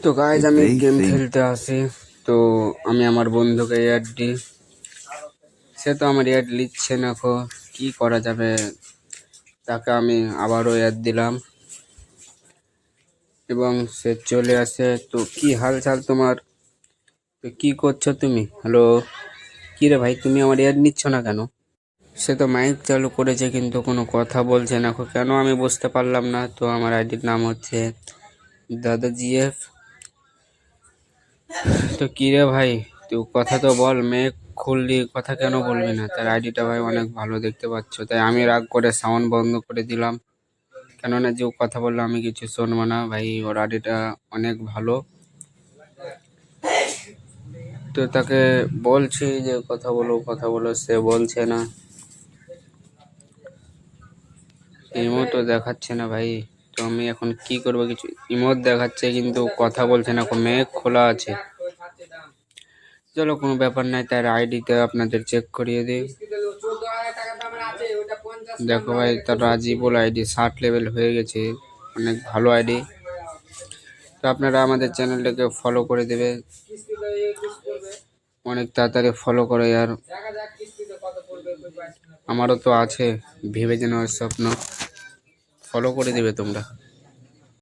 তো গাইজ আমি গেম খেলতে আসি, তো আমি আমার বন্ধুকে অ্যাড দিই। সে তো আমার অ্যাড লিখছে না, কি করা যাবে। তাকে আমি আবারও অ্যাড দিলাম এবং সে চলে আসে। তো কি হালচাল তোমার? তো কি করছো তুমি? হ্যালো, কি রে ভাই, তুমি আমার অ্যাড নিচ্ছ না কেন? সে তো মাইক চালু করেছে কিন্তু কোনো কথা বলছে না, কেন আমি বুঝতে পারলাম না। তো আমার আইডির নাম হচ্ছে দাদা জিএফ। তো কি রে ভাই, তুই কথা তো বল, মেয়ে খুললি, কথা কেন বলবি না? তার আইডিটা ভাই অনেক ভালো দেখতে পাচ্ছ, তাই আমি রাগ করে সাউন্ড বন্ধ করে দিলাম। কেননা যে ও কথা বললো আমি কিছু শুনবো না ভাই, ওর আইডিটা অনেক ভালো। তো তাকে বলছি যে কথা বলো, সে বলছে না, ইমোটও দেখাচ্ছে না ভাই। তো আমি এখন কি করবো? কিছু ইমোট দেখাচ্ছে কিন্তু কথা বলছে না, মেঘ খোলা আছে। চলো কোনো ব্যাপার নাই, তার আইডিতে আপনাদের চেক করিয়ে দিই। দেখো ভাই, তার রাজীবুল আইডি 60 লেভেল হয়ে গেছে, অনেক ভালো আইডি। তো আপনারা আমাদের চ্যানেলটাকে ফলো করে দেবে, অনেক তাড়াতাড়ি ফলো করে। আর আমারও তো আছে ভেবে যেন স্বপ্ন, ফলো করে দেবে তোমরা।